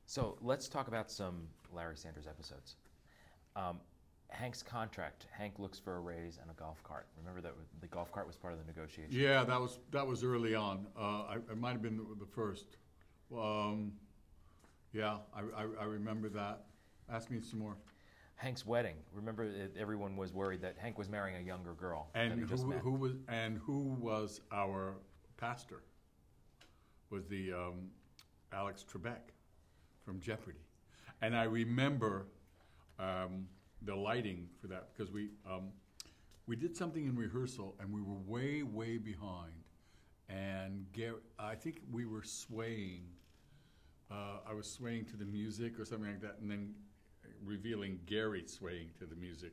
So let's talk about some Larry Sanders episodes. Um, Hank's contract. Hank looks for a raise and a golf cart. Remember that the golf cart was part of the negotiation. Yeah, that was early on. It might have been the first. Um, yeah, I remember that. Ask me some more. Hank's wedding. Remember, everyone was worried that Hank was marrying a younger girl that And he just met. who was our pastor? Was the Alex Trebek from Jeopardy, and I remember the lighting for that because we did something in rehearsal and we were way behind, and I think we were swaying. I was swaying to the music or something like that, and then revealing Gary swaying to the music.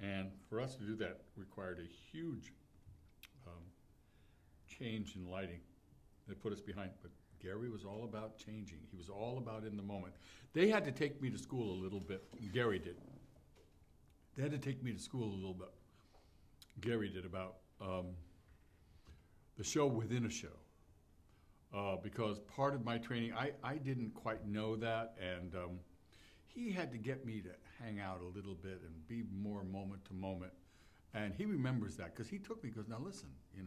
And for us to do that required a huge um, change in lighting. They put us behind, but Gary was all about changing. He was all about in the moment. They had to take me to school a little bit. Gary did. They had to take me to school a little bit. Gary did about the show within a show. Because part of my training, I didn't quite know that, and he had to get me to hang out a little bit and be more moment to moment. And he remembers that because he took me. Because now listen, you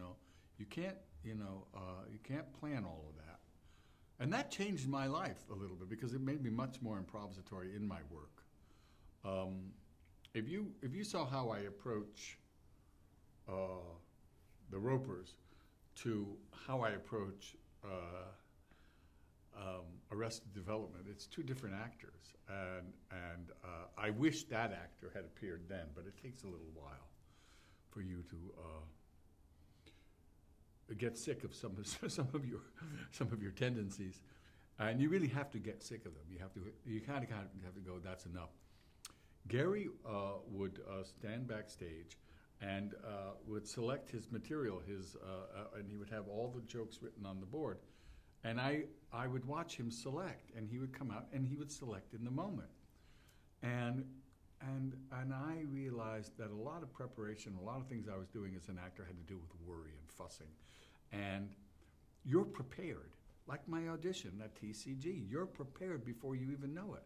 can't, you can't plan all of that. And that changed my life a little bit because it made me much more improvisatory in my work. If you saw how I approach the Ropers to how I approach Arrested Development, it's two different actors, and I wish that actor had appeared then, but it takes a little while for you to get sick of some of your tendencies, and you really have to get sick of them. You kind of have to go. That's enough. Gary would stand backstage and would select his material, and he would have all the jokes written on the board. And I would watch him select, and he would come out and he would select in the moment. And I realized that a lot of preparation, a lot of things I was doing as an actor had to do with worry and fussing. And you're prepared, like my audition at TCG. You're prepared before you even know it.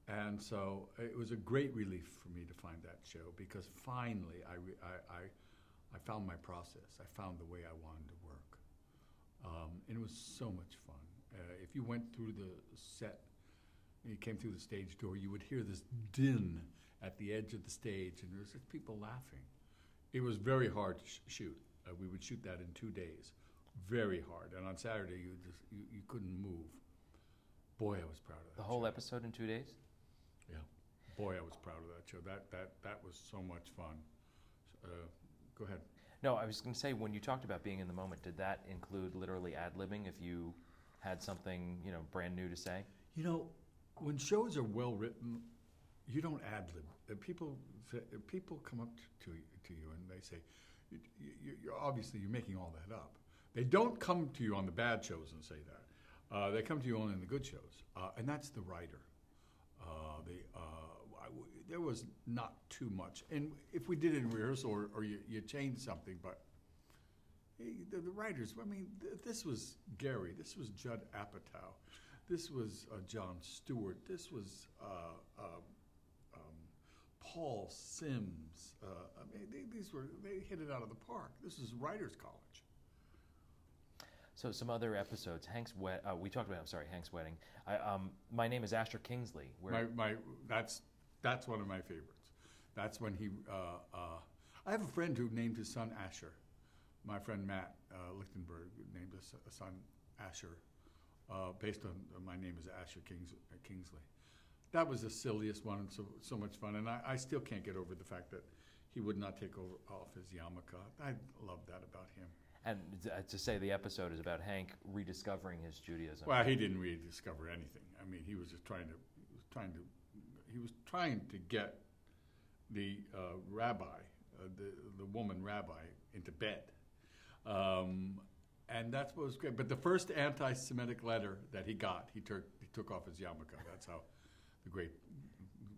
And so it was a great relief for me to find that show because finally I found my process. I found the way I wanted to work. And it was so much fun. If you went through the set, and you came through the stage door, you would hear this din at the edge of the stage, and there was just people laughing. It was very hard to shoot. We would shoot that in 2 days, very hard. And on Saturday, you couldn't move. Boy, I was proud of that. The whole show. episode in 2 days? Yeah. Boy, I was proud of that show. That was so much fun. Go ahead. No, I was going to say, when you talked about being in the moment, did that include literally ad-libbing if you had something, brand new to say? When shows are well written, you don't ad-lib. People come up to you and they say, you're making all that up. They don't come to you on the bad shows and say that. They come to you only in the good shows, and that's the writer. There was not too much, and if we did it in rehearsal or you changed something, but the writers. I mean, this was Gary. This was Judd Apatow. This was Jon Stewart. This was Paul Sims. They hit it out of the park. This is writers' college. So some other episodes. We talked about. Hank's wedding. My name is Asher Kingsley. That's one of my favorites. That's when he. I have a friend who named his son Asher. My friend Matt Lichtenberg named his son Asher, based on my name is Asher Kingsley. That was the silliest one and so much fun. And I still can't get over the fact that he would not take off his yarmulke. I love that about him. And to say the episode is about Hank rediscovering his Judaism. Well, he didn't rediscover anything. I mean, he was just trying to get the rabbi, the woman rabbi, into bed, and that's what was great. But the first anti-Semitic letter that he got, he took off his yarmulke. That's how the great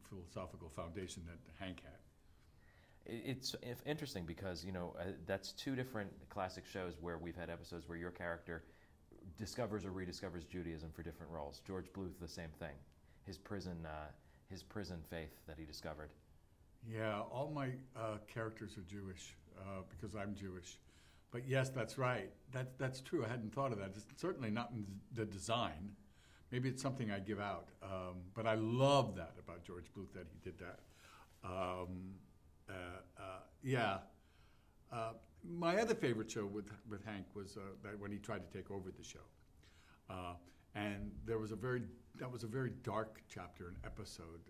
philosophical foundation that Hank had. It's interesting because that's two different classic shows where we've had episodes where your character discovers or rediscovers Judaism for different roles. George Bluth, the same thing. His prison faith that he discovered. Yeah, all my characters are Jewish because I'm Jewish. But yes, that's right. That's true. I hadn't thought of that. It's certainly not in the design. Maybe it's something I give out. But I love that about George Bluth, that he did that. Yeah. My other favorite show with Hank was that when he tried to take over the show. And that was a very dark chapter, an episode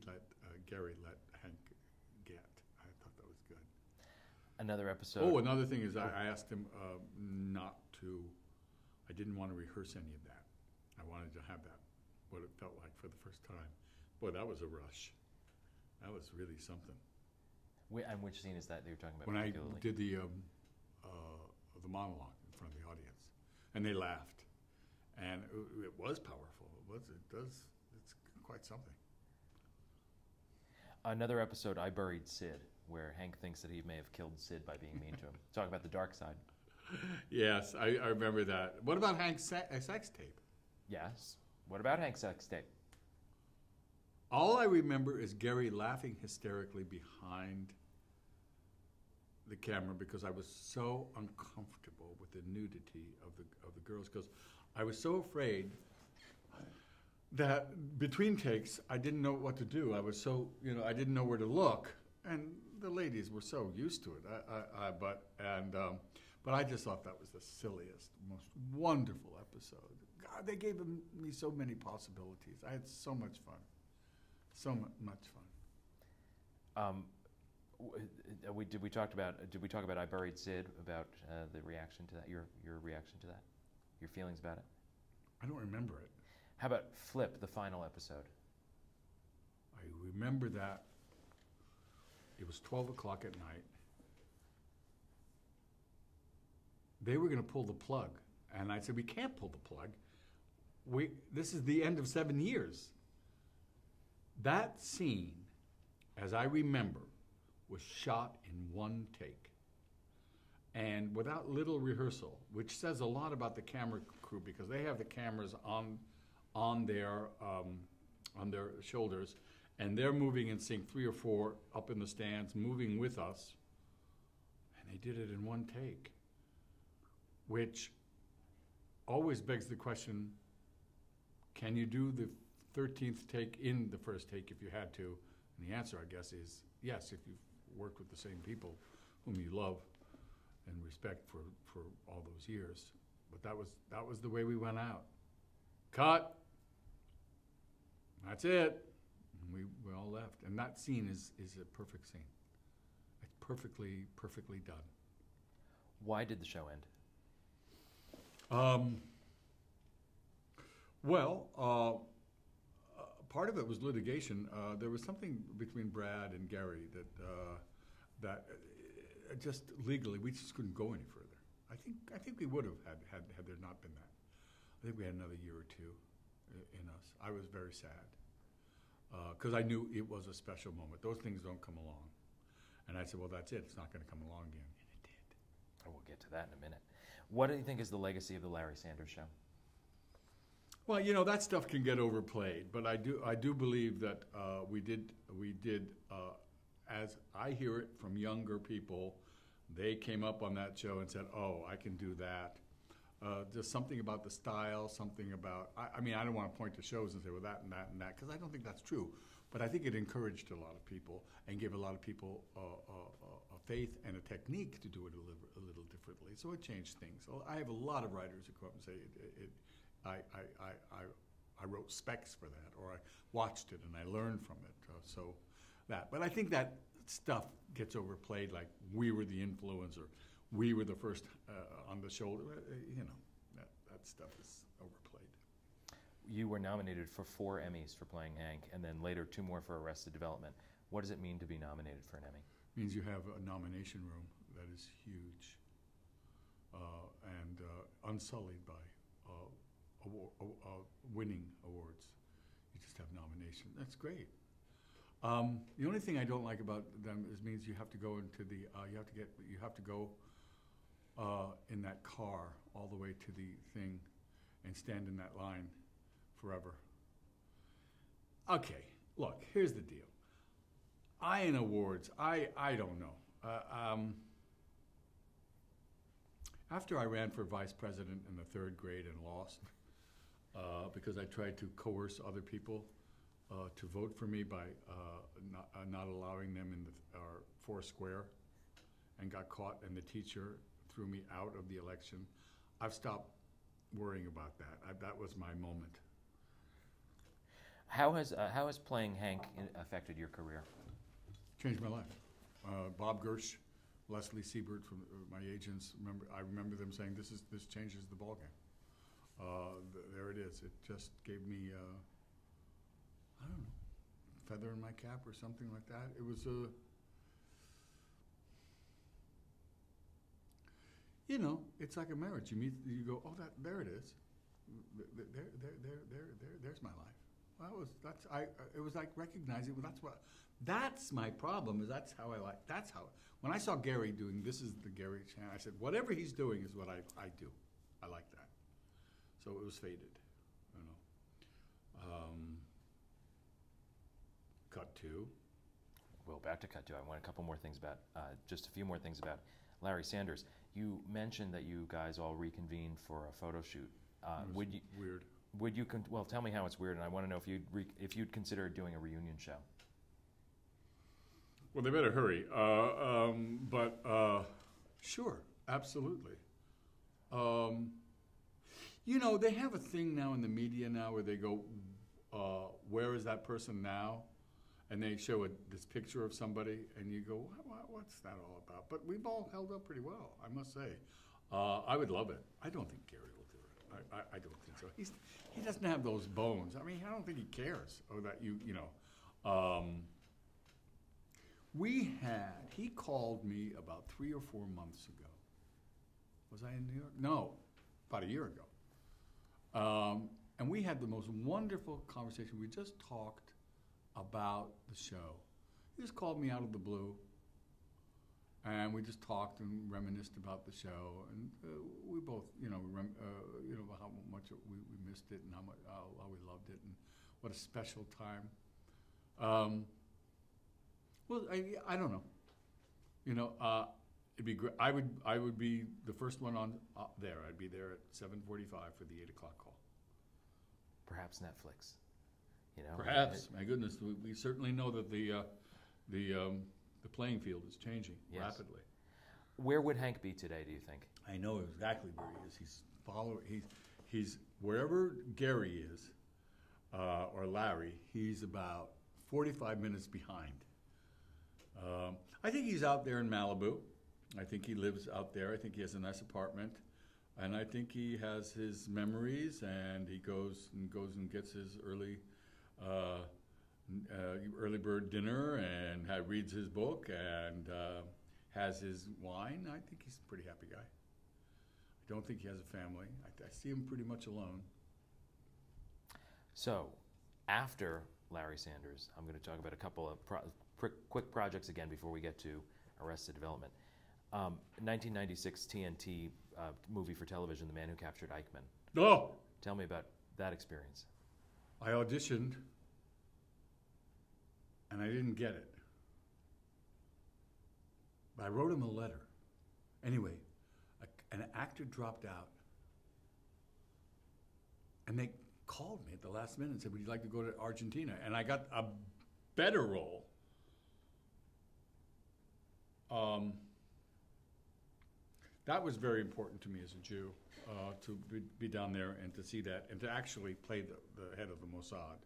that Gary let Hank get. I thought that was good. Another episode. Oh, another thing is I asked him not to. I didn't want to rehearse any of that. I wanted to have that, what it felt like for the first time. Boy, that was a rush. That was really something. And which scene is that you're talking about? When I particularly? did the monologue in front of the audience, and they laughed, and it was powerful. It's quite something. Another episode, I Buried Sid, where Hank thinks that he may have killed Sid by being mean to him. Talk about the dark side. Yes, I remember that. What about Hank's sex tape? Yes. What about Hank's sex tape? All I remember is Gary laughing hysterically behind the camera because I was so uncomfortable with the nudity of the girls, because I was so afraid that between takes I didn't know what to do. I was so, I didn't know where to look, and the ladies were so used to it. But I just thought that was the silliest, most wonderful episode. God, they gave me so many possibilities. I had so much fun. So much fun. Did we talk about I Buried Sid, about the reaction to that? Your reaction to that? Your feelings about it? I don't remember it. How about Flip, the final episode? I remember that. It was 12 o'clock at night. They were going to pull the plug, and I said, "We can't pull the plug. This is the end of 7 years." That scene, as I remember, was shot in one take and without little rehearsal, which says a lot about the camera crew, because they have the cameras on their shoulders, and they're moving in sync, 3 or 4 up in the stands, moving with us, and they did it in one take, which always begs the question, can you do the 13th take in the first take if you had to? And the answer, I guess, is yes, if you've worked with the same people whom you love and respect for all those years. But that was the way we went out. Cut. That's it. And we all left. And that scene is a perfect scene. It's perfectly done. Why did the show end? Part of it was litigation. There was something between Brad and Gary that just legally we just couldn't go any further. I think we would have had there not been that. I think we had another year or two in us. I was very sad because I knew it was a special moment. Those things don't come along, and I said, "Well, that's it. It's not going to come along again," and it did. Oh, we'll get to that in a minute. What do you think is the legacy of the Larry Sanders Show? Well, that stuff can get overplayed, but I do believe that we did as I hear it from younger people, they came up on that show and said, "Oh, I can do that." Just something about the style, something about I mean, I don't want to point to shows and say, "Well, that and that and that," because I don't think that's true. But I think it encouraged a lot of people and gave a lot of people a faith and a technique to do it a little differently. So it changed things. So I have a lot of writers who come up and say, I wrote specs for that, or I watched it and I learned from it. But I think that stuff gets overplayed, like we were the influencer, we were the first on the shoulder. That stuff is overplayed. You were nominated for 4 Emmys for playing Hank, and then later 2 more for Arrested Development. What does it mean to be nominated for an Emmy? It means you have a nomination room that is huge and unsullied by winning awards. You just have nomination. That's great. The only thing I don't like about them is means you have to go into the you have to go in that car all the way to the thing and stand in that line forever. Okay, look, here's the deal. In awards, I don't know. After I ran for vice president in the third grade and lost, because I tried to coerce other people to vote for me by not allowing them in our four square, and got caught, and the teacher threw me out of the election, I've stopped worrying about that. That was my moment. How has playing Hank affected your career? Changed my life. Bob Gersh, Leslie Siebert from my agents. I remember them saying, "This changes the ballgame." There it is. It just gave me, I don't know, feather in my cap or something like that. It was it's like a marriage. You go, oh, there it is. There's my life. It was like recognizing. That's my problem. When I saw Gary doing, this is the Gary channel, I said, whatever he's doing is what I do. I like that. So it was faded, Cut to. Well, back to cut to. I want a couple more things about, just a few more things about Larry Sanders. You mentioned that you guys all reconvened for a photo shoot. Weird. Would you? Well, tell me how it's weird, and I want to know if you'd consider doing a reunion show. Well, they better hurry. Sure, absolutely. They have a thing now in the media now where they go, where is that person now? And they show this picture of somebody, and you go, what's that all about? But we've all held up pretty well, I must say. I would love it. I don't think Gary will do it. I don't think so. He doesn't have those bones. I mean, I don't think he cares. Or that he called me about 3 or 4 months ago. Was I in New York? No, about a year ago. And we had the most wonderful conversation. We just talked about the show. He just called me out of the blue. And we just talked and reminisced about the show. And we both, how much we missed it and how we loved it and what a special time. Well, I don't know. It'd be great. I would be the first one on there. I'd be there at 7:45 for the 8 o'clock call. Perhaps Netflix. Perhaps. My goodness, we certainly know that the playing field is changing rapidly. Where would Hank be today, do you think? I know exactly where he is. He's wherever Gary is, or Larry. He's about 45 minutes behind. I think he's out there in Malibu. I think he lives out there. I think he has a nice apartment, and I think he has his memories. And he goes and gets his early bird dinner and reads his book and has his wine. I think he's a pretty happy guy. I don't think he has a family. I see him pretty much alone. So, after Larry Sanders, I'm going to talk about a couple of quick projects again before we get to Arrested Development. 1996 TNT movie for television, The Man Who Captured Eichmann. Oh! Tell me about that experience. I auditioned, and I didn't get it. But I wrote him a letter. Anyway, an actor dropped out, and they called me at the last minute and said, would you like to go to Argentina? And I got a better role. That was very important to me as a Jew, to be down there and to see that, and to actually play the head of the Mossad.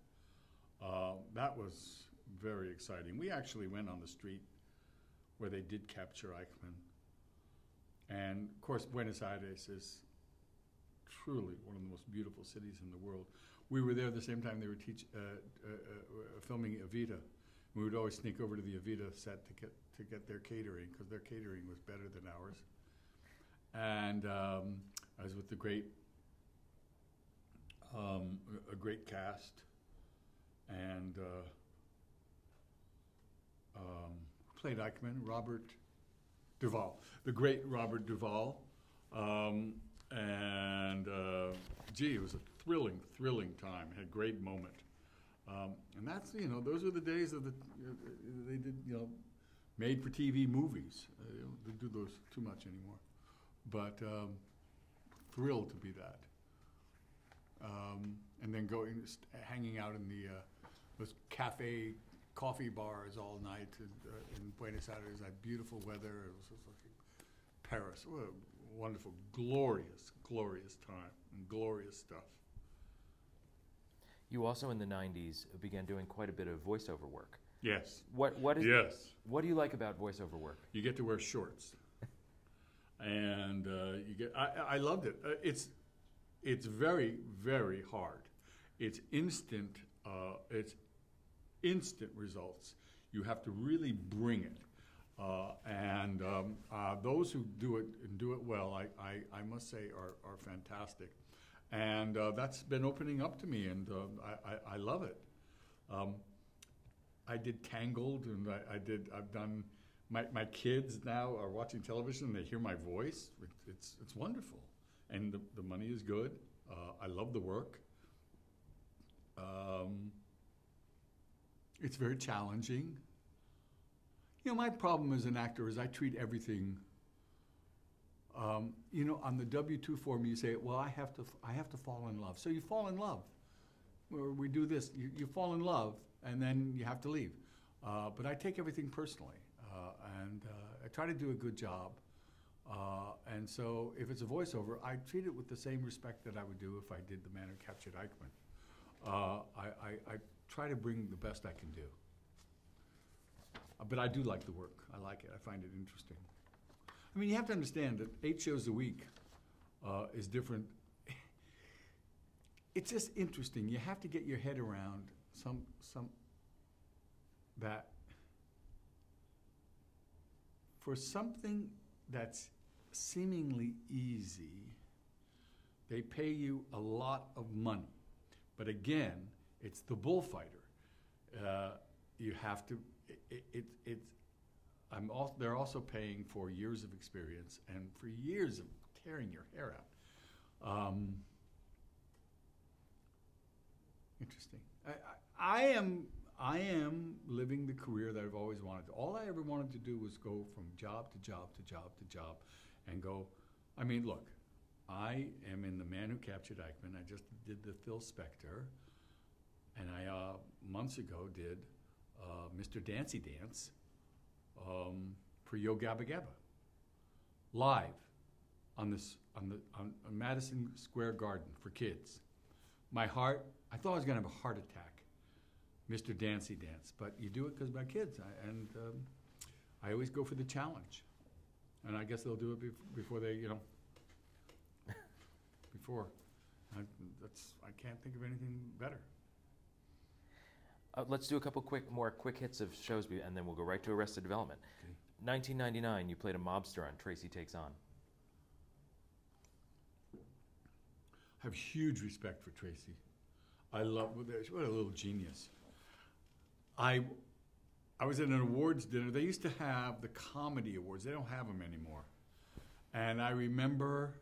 That was very exciting. We actually went on the street where they did capture Eichmann. And, of course, Buenos Aires is truly one of the most beautiful cities in the world. We were there the same time they were filming Evita. We would always sneak over to the Evita set to get their catering, because their catering was better than ours. And I was with a great cast, and played Eichmann, Robert Duvall, the great Robert Duvall, And gee, it was a thrilling time. Had a great moment. And that's, those are the days of they did, made for TV movies. They don't do those too much anymore. But thrilled to be that. And then hanging out in those cafe coffee bars all night in Buenos Aires. That beautiful weather. It was just like Paris. What a wonderful, glorious time and glorious stuff. You also in the 90s began doing quite a bit of voiceover work. Yes. What Yes. What do you like about voiceover work? You get to wear shorts, and you get. I loved it. It's very, very hard. It's instant. It's instant results. You have to really bring it, and those who do it and do it well, I must say, are fantastic. And that's been opening up to me, and I love it. I did Tangled, and I've done. My kids now are watching television, and they hear my voice. It's wonderful, and the money is good. I love the work. It's very challenging. My problem as an actor is I treat everything. On the W-2 form, you say, "Well, I have to fall in love." So you fall in love. Or we do this. You fall in love, and then you have to leave. But I take everything personally, and I try to do a good job. And so, if it's a voiceover, I treat it with the same respect that I would do if I did The Man Who Captured Eichmann. I try to bring the best I can do. But I do like the work. I like it. I find it interesting. I mean, you have to understand that 8 shows a week is different. It's just interesting. You have to get your head around some that for something that's seemingly easy, they pay you a lot of money. But again, it's the bullfighter. You have to. They're also paying for years of experience and for years of tearing your hair out. Interesting. I am living the career that I've always wanted. All I ever wanted to do was go from job to job to job to job, and go. I mean, look, I am in The Man Who Captured Eichmann. I just did the Phil Spector, and I months ago did Mr. Dancy Dance for Yo Gabba Gabba, live on Madison Square Garden for kids. My heart, I thought I was going to have a heart attack, Mr. Dancy Dance, but you do it because of my kids, and I always go for the challenge, and I guess they'll do it before they, before. I can't think of anything better. Let's do a couple more quick hits of shows, and then we'll go right to Arrested Development. Okay. 1999, you played a mobster on Tracy Takes On. I have huge respect for Tracy. I love, what a little genius. I was at an awards dinner. They used to have the comedy awards. They don't have them anymore. And I remember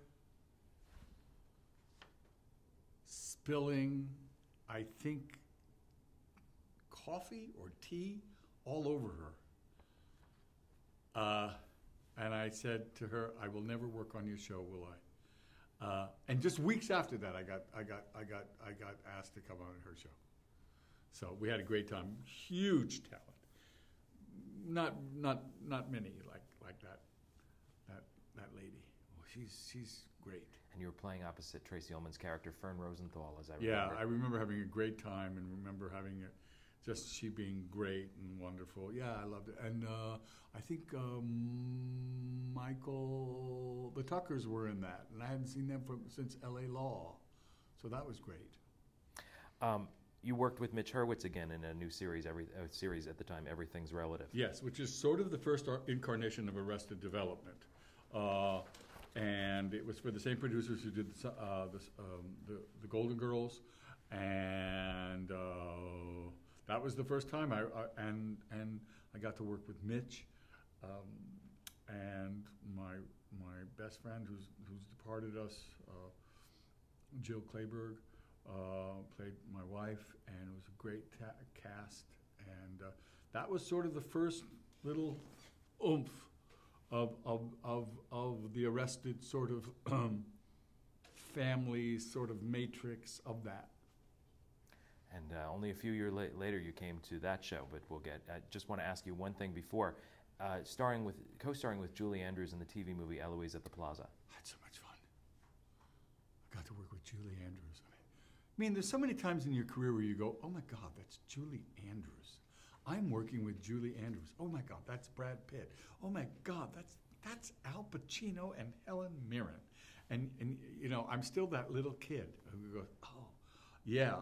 spilling, I think, coffee or tea all over her. And I said to her, "I will never work on your show, will I?" And just weeks after that, I got asked to come on her show. So we had a great time. Huge talent. Not many like that lady. Oh, she's great. And you were playing opposite Tracy Ullman's character, Fern Rosenthal, as I remember. Yeah, I remember having a great time, and remember having just she being great and wonderful. Yeah, I loved it. And I think Michael, the Tuckers were in that, and I hadn't seen them since L.A. Law, so that was great. You worked with Mitch Hurwitz again in a new series, series at the time, Everything's Relative. Yes, which is sort of the first incarnation of Arrested Development. And it was for the same producers who did the Golden Girls, and that was the first time I got to work with Mitch, and my best friend who's departed us, Jill Clayburgh, played my wife, and it was a great cast. And that was sort of the first little oomph of the Arrested sort of family sort of matrix of that. And only a few years later, you came to that show. But we'll get. I just want to ask you one thing before, co-starring with Julie Andrews in the TV movie Eloise at the Plaza. I had so much fun. I got to work with Julie Andrews. I mean, there's so many times in your career where you go, "Oh my God, that's Julie Andrews. I'm working with Julie Andrews. Oh my God, that's Brad Pitt. Oh my God, that's Al Pacino and Helen Mirren." And you know, I'm still that little kid who goes, "Oh, yeah."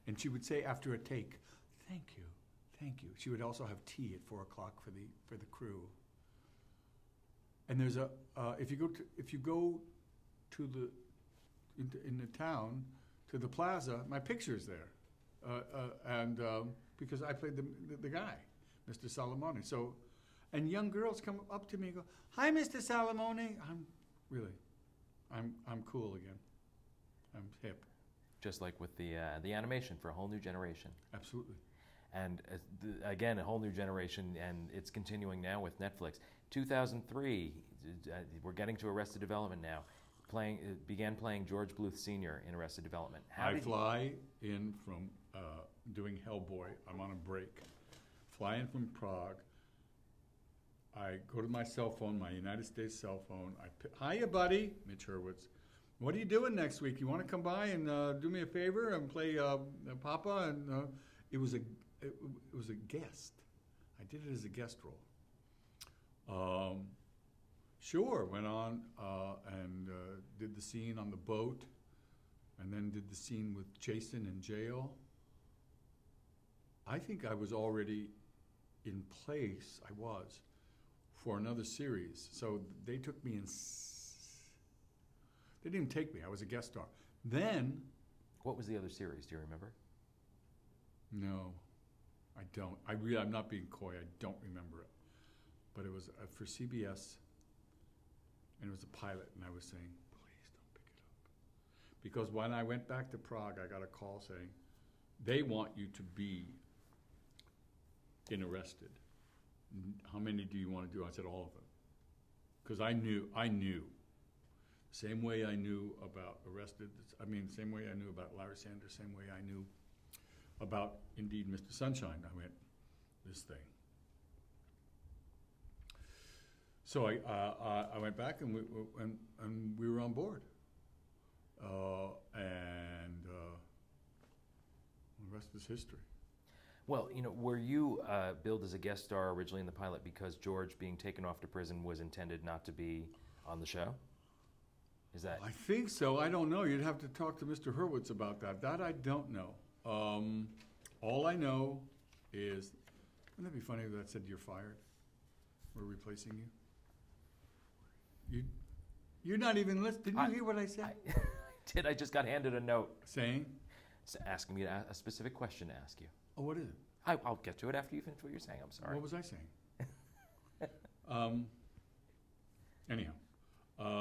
And she would say after a take, "Thank you, thank you." She would also have tea at 4 o'clock for the crew. And there's a if you go to in the town to the plaza, my picture's there, and because I played the guy, Mr. Salamone. So, and young girls come up to me and go, "Hi, Mr. Salamone." I'm cool again. I'm hip. Just like with the animation for a whole new generation. Absolutely. And again, a whole new generation, and it's continuing now with Netflix. 2003, we're getting to Arrested Development now. Began playing George Bluth Sr. in Arrested Development. I fly in from doing Hellboy. I'm on a break. Fly in from Prague. I go to my cell phone, my United States cell phone. Hiya, buddy, Mitch Hurwitz. What are you doing next week? You want to come by and do me a favor and play Papa? And it was a guest. I did it as a guest role. Sure, went on and did the scene on the boat, and then did the scene with Jason in jail. I think I was already in place. I was for another series, so they took me in. They didn't take me. I was a guest star. Then, what was the other series? Do you remember? No, I don't. I'm not being coy. I don't remember it. But it was for CBS, and it was a pilot, and I was saying, please don't pick it up. Because when I went back to Prague, I got a call saying, they want you to be in Arrested. How many do you want to do? I said, all of them. Because I knew. Same way I knew about Arrested, same way I knew about Larry Sanders, same way I knew about, indeed, Mr. Sunshine. I went, this thing. So I went back and we were on board. And the rest is history. Well, were you billed as a guest star originally in the pilot because George being taken off to prison was intended not to be on the show? Is that? I think so. I don't know. You'd have to talk to Mr. Hurwitz about that. That I don't know. All I know is, wouldn't that be funny if that said you're fired? We're replacing you. You're not even listening. Did you hear what I said? I did. I just got handed a note saying, asking me a specific question to ask you. Oh, what is it? I'll get to it after you finish what you're saying. I'm sorry. What was I saying? Anyhow, I don't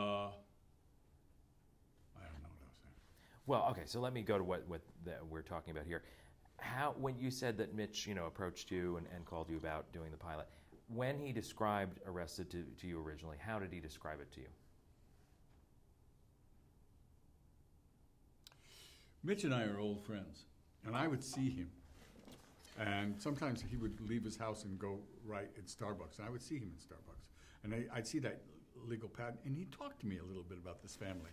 know what I was saying. Well, okay, so let me go to what we're talking about here. When you said that Mitch, approached you and called you about doing the pilot, when he described Arrested to you originally, how did he describe it to you? Mitch and I are old friends, and I would see him. And sometimes he would leave his house and go right at Starbucks, and I would see him in Starbucks. And I'd see that legal pad, and he'd talk to me a little bit about this family.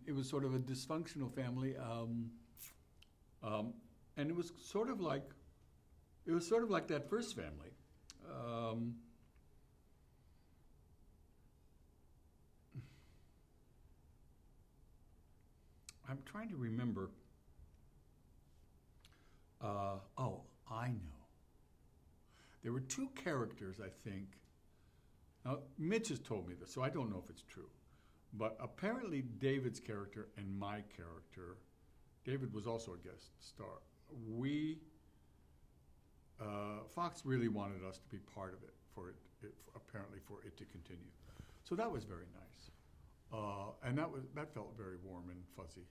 It was sort of a dysfunctional family, and it was sort of like that first family. I'm trying to remember. I know. There were two characters, I think. Now, Mitch has told me this, so I don't know if it's true. But apparently David's character and my character, David was also a guest star. Fox really wanted us to be part of it for apparently for it to continue. So that was very nice, and that felt very warm and fuzzy,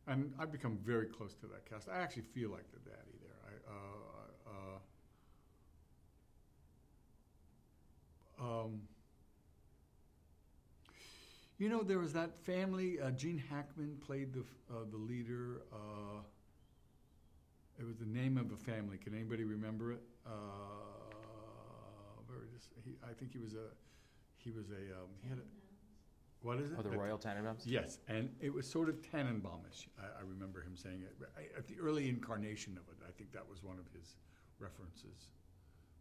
and I've become very close to that cast. I actually feel like the daddy there. You know, there was that family. Gene Hackman played the leader. It was the name of a family. Can anybody remember it? I think he had a, what is it? Oh, the Royal Tenenbaums? Yes, and it was sort of Tannenbaum-ish. I remember him saying it. At the early incarnation of it, I think that was one of his references.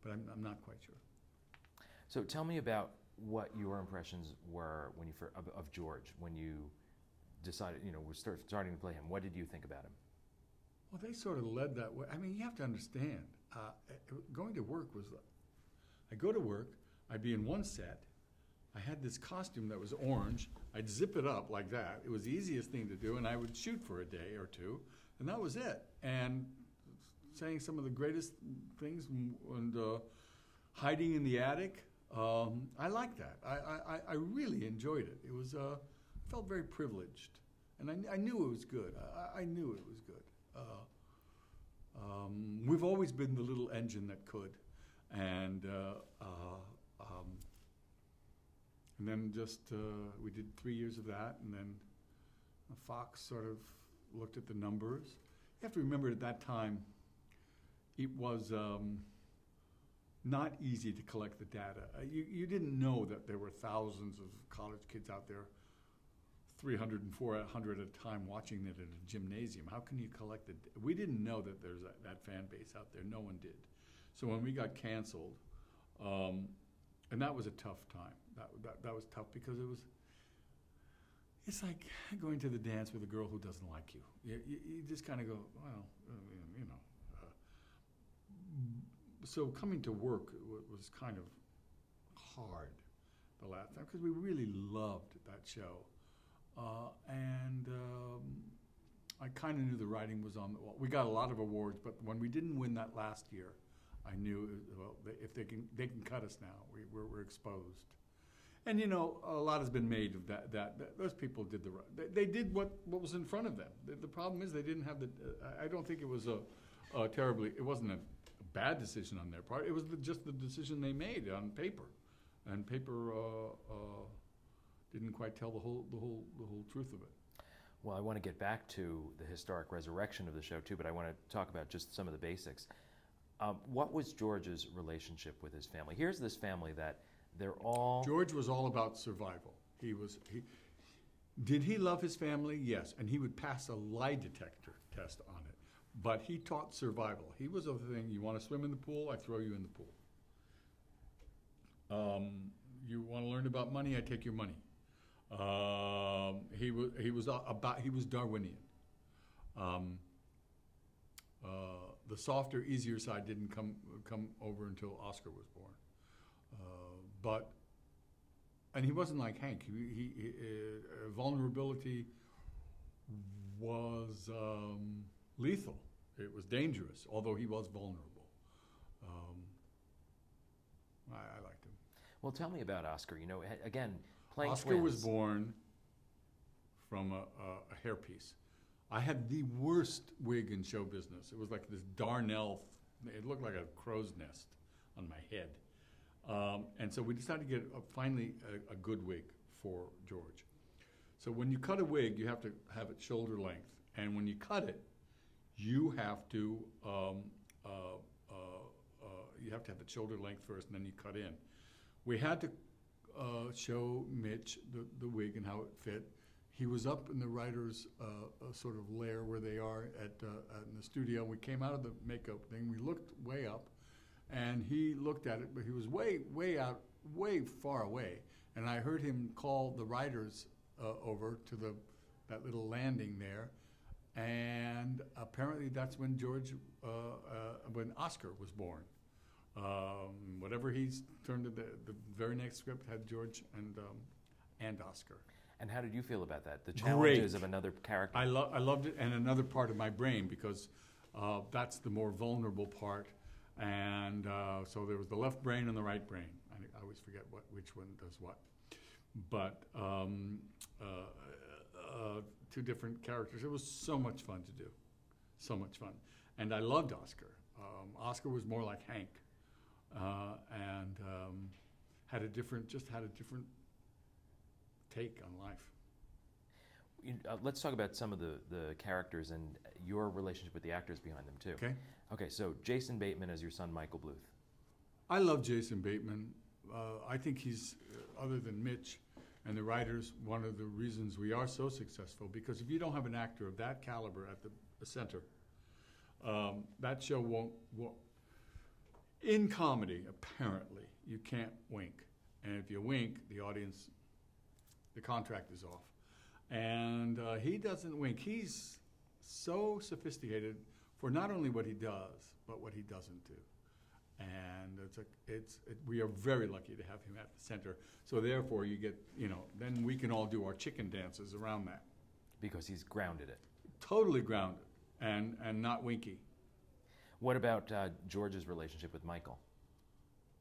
But I'm not quite sure. So tell me about what your impressions were when of George, when you decided, were starting to play him. What did you think about him? Well, they sort of led that way. I mean, you have to understand, going to work was, I'd go to work, I'd be in one set, I had this costume that was orange, I'd zip it up like that. It was the easiest thing to do, and I would shoot for a day or two, and that was it. And saying some of the greatest things and hiding in the attic, I liked that. I really enjoyed it. It was, I felt very privileged, and I knew it was good. I knew it was good. We've always been the little engine that could, and then just we did 3 years of that, and then Fox sort of looked at the numbers. You have to remember at that time, it was not easy to collect the data. You didn't know that there were thousands of college kids out there, 300 and 400 at a time watching it at a gymnasium. How can you collect it? We didn't know that there's that fan base out there. No one did. So when we got canceled, and that was a tough time. That was tough because it's like going to the dance with a girl who doesn't like you. You just kind of go, well, So coming to work was kind of hard the last time because we really loved that show. And I kind of knew the writing was on the wall. We got a lot of awards, but when we didn't win that last year, I knew, well, if they can cut us now. We're exposed. And a lot has been made of that those people did they did what was in front of them. The problem is they didn't have I don't think it was it wasn't a bad decision on their part. It was just the decision they made on paper, and paper didn't quite tell the whole truth of it. Well, I want to get back to the historic resurrection of the show too, but I want to talk about just some of the basics. What was George's relationship with his family? Here's this family that they're all... George was all about survival. Did he love his family? Yes, and he would pass a lie detector test on it. But he taught survival. He was of the thing, you want to swim in the pool, I throw you in the pool. You want to learn about money, I take your money. He was Darwinian. The softer, easier side didn't come over until Oscar was born. And he wasn't like Hank. Vulnerability was lethal. It was dangerous, although he was vulnerable. I liked him. Well, tell me about Oscar. Again, playing Oscar twins. was born from a hairpiece. I had the worst wig in show business. It was like this darnel. It looked like a crow's nest on my head. And so we decided to get finally a good wig for George. So when you cut a wig, you have to have it shoulder length. And when you cut it, you have to have it shoulder length first, and then you cut in. We had to show Mitch the wig and how it fit. He was up in the writer's sort of lair where they are in the studio. We came out of the makeup thing. We looked way up, and he looked at it, but he was way out, way far away. And I heard him call the writers over to that little landing there. And apparently that's when when Oscar was born. Whatever he's turned to, the very next script had George and Oscar. And how did you feel about that? The challenges of another character? I loved it, and another part of my brain, because that's the more vulnerable part. And so there was the left brain and the right brain. I always forget which one does what. But two different characters. It was so much fun to do. So much fun. And I loved Oscar. Oscar was more like Hank. And had a different take on life. Let's talk about some of the characters and your relationship with the actors behind them, too. Okay. Okay, so Jason Bateman as your son, Michael Bluth. I love Jason Bateman. I think he's, other than Mitch and the writers, one of the reasons we are so successful, because if you don't have an actor of that caliber at the center, that show won't. In comedy, apparently, you can't wink. And if you wink, the audience, the contract is off. And he doesn't wink. He's so sophisticated for not only what he does, but what he doesn't do. And we are very lucky to have him at the center. So therefore, you get, then we can all do our chicken dances around that. Because he's grounded it. Totally grounded and not winky. What about George's relationship with Michael?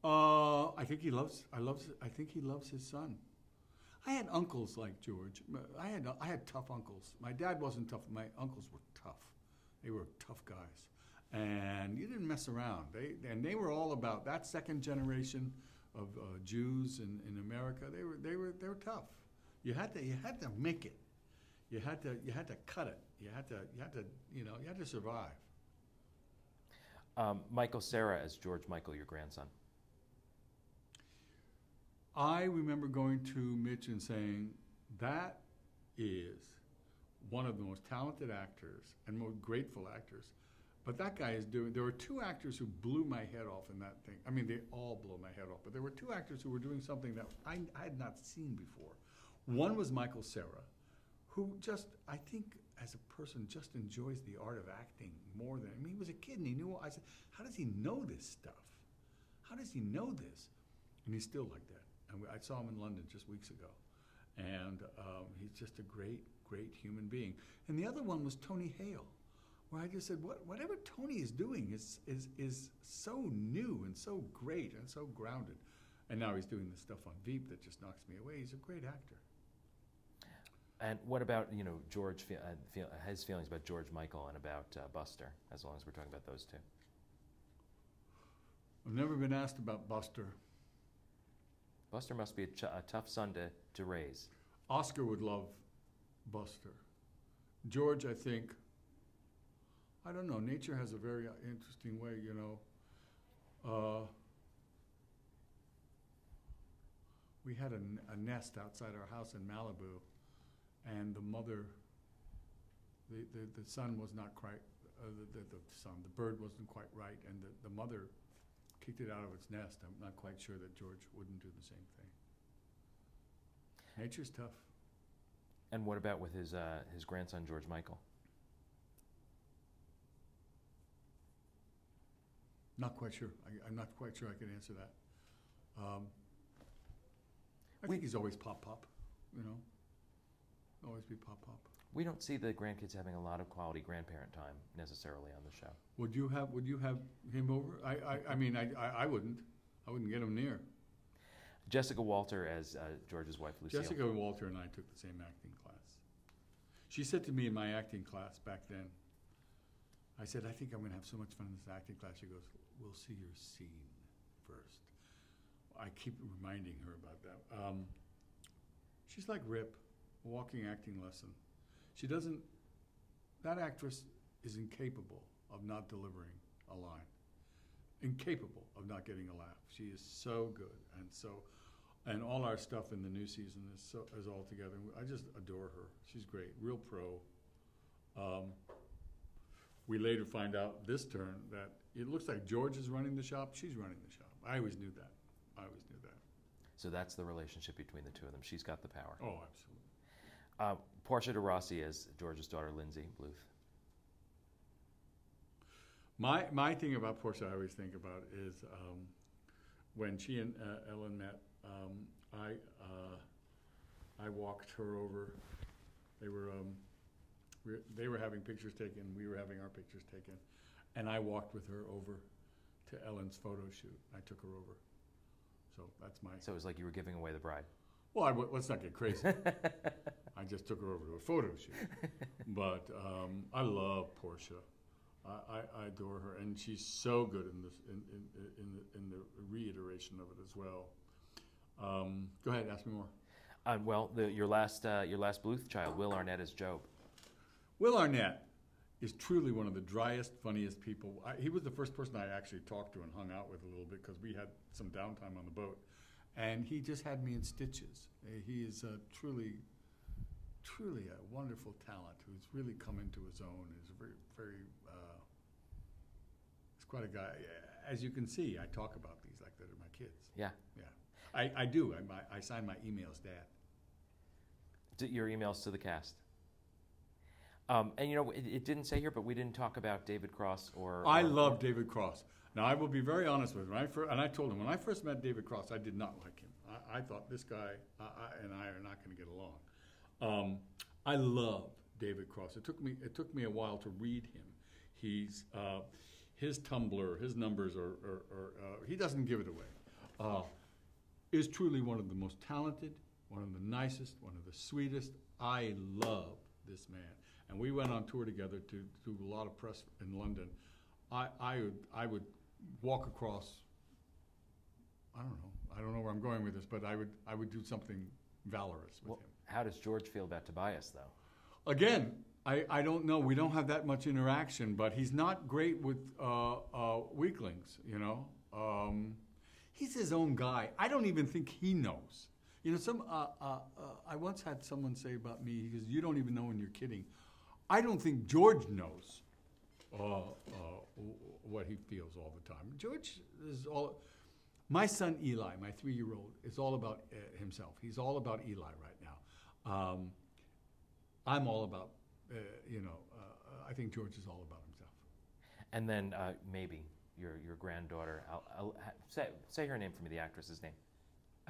I think he loves his son. I had uncles like George. I had tough uncles. My dad wasn't tough. My uncles were tough. They were tough guys, and you didn't mess around. They were all about that second generation of Jews in America. They were tough. You had to make it. You had to cut it. You had to survive. Michael Cera as George Michael, your grandson. I remember going to Mitch and saying, that is one of the most talented actors and most grateful actors. But that guy is there were two actors who blew my head off in that thing. I mean, they all blew my head off, but there were two actors who were doing something that I had not seen before. One was Michael Cera, who just, I think, as a person, just enjoys the art of acting more than, he was a kid and he knew, I said, how does he know this stuff? How does he know this? And he's still like that. And I saw him in London just weeks ago. And he's just a great, great human being. And the other one was Tony Hale, where I just said, whatever Tony is doing is so new and so great and so grounded. And now he's doing the stuff on Veep that just knocks me away. He's a great actor. And what about, George, his feelings about George Michael and about Buster, as long as we're talking about those two? I've never been asked about Buster. Buster must be a tough son to raise. Oscar would love Buster. George, I think, I don't know, nature has a very interesting way, we had a nest outside our house in Malibu, and the mother, the son was not quite, the bird wasn't quite right, and the mother kicked it out of its nest. I'm not quite sure that George wouldn't do the same thing. Nature's tough. And what about with his grandson, George Michael? Not quite sure. I'm not quite sure I can answer that. I think he's always pop, always be pop. We don't see the grandkids having a lot of quality grandparent time necessarily on the show. Would you have him over? I wouldn't. I wouldn't get him near. Jessica Walter as George's wife, Lucille. Jessica Walter and I took the same acting class. She said to me in my acting class back then, I said, I think I'm going to have so much fun in this acting class. She goes, we'll see your scene first. I keep reminding her about that. She's like Rip, a walking acting lesson. That actress is incapable of not delivering a line. Incapable of not getting a laugh. She is so good and all our stuff in the new season is all together. I just adore her. She's great, real pro. We later find out this turn that it looks like George is running the shop. She's running the shop. I always knew that. So that's the relationship between the two of them. She's got the power. Oh, absolutely. Portia de Rossi as George's daughter, Lindsay Bluth. My thing about Portia I always think about is when she and Ellen met, I walked her over. They were having pictures taken. We were having our pictures taken. And I walked with her over to Ellen's photo shoot. I took her over. So that's my... So it was like you were giving away the bride. Well, let's not get crazy. I just took her over to a photo shoot. But I love Portia. I adore her, and she's so good in this in the reiteration of it as well. Go ahead, ask me more. Well, your last Bluth child, Will Arnett, is Job. Will Arnett is truly one of the driest, funniest people. He was the first person I actually talked to and hung out with a little bit because we had some downtime on the boat. And he just had me in stitches. He is truly a wonderful talent who's really come into his own. He's he's quite a guy. As you can see, I talk about these like they're my kids. Yeah. Yeah. I do. I sign my emails, Dad. Your emails to the cast. And it didn't say here, but we didn't talk about David Cross I love David Cross. Now, I will be very honest with you. And I told him, when I first met David Cross, I did not like him. I thought this guy and I are not going to get along. I love David Cross. It took me a while to read him. He's his Tumblr, his numbers are he doesn't give it away. Is truly one of the most talented, one of the nicest, one of the sweetest. I love this man. And we went on tour together to do a lot of press in London. I would walk across. I don't know where I'm going with this, but I would do something valorous with him. How does George feel about Tobias, though? Again, I don't know. We don't have that much interaction, but he's not great with weaklings. He's his own guy. I don't even think he knows. I once had someone say about me, he goes, "You don't even know when you're kidding." I don't think George knows what he feels all the time. George is all... My son Eli, my 3-year-old, is all about himself. He's all about Eli right now. I'm all about, I think George is all about himself. And then maybe your granddaughter, say her name for me, the actress's name.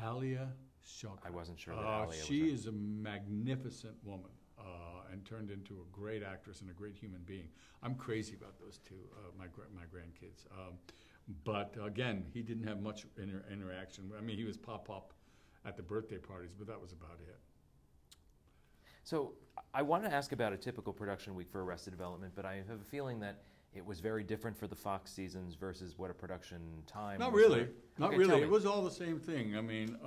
Alia Shawkat. I wasn't sure that Alia was She is a magnificent woman. And turned into a great actress and a great human being. I'm crazy about those two, my grandkids. But again, he didn't have much interaction. I mean, he was pop at the birthday parties, but that was about it. So I want to ask about a typical production week for Arrested Development, but I have a feeling that it was very different for the Fox seasons versus what a production time Not was really. like. Not Okay, really. It was all the same thing. I mean,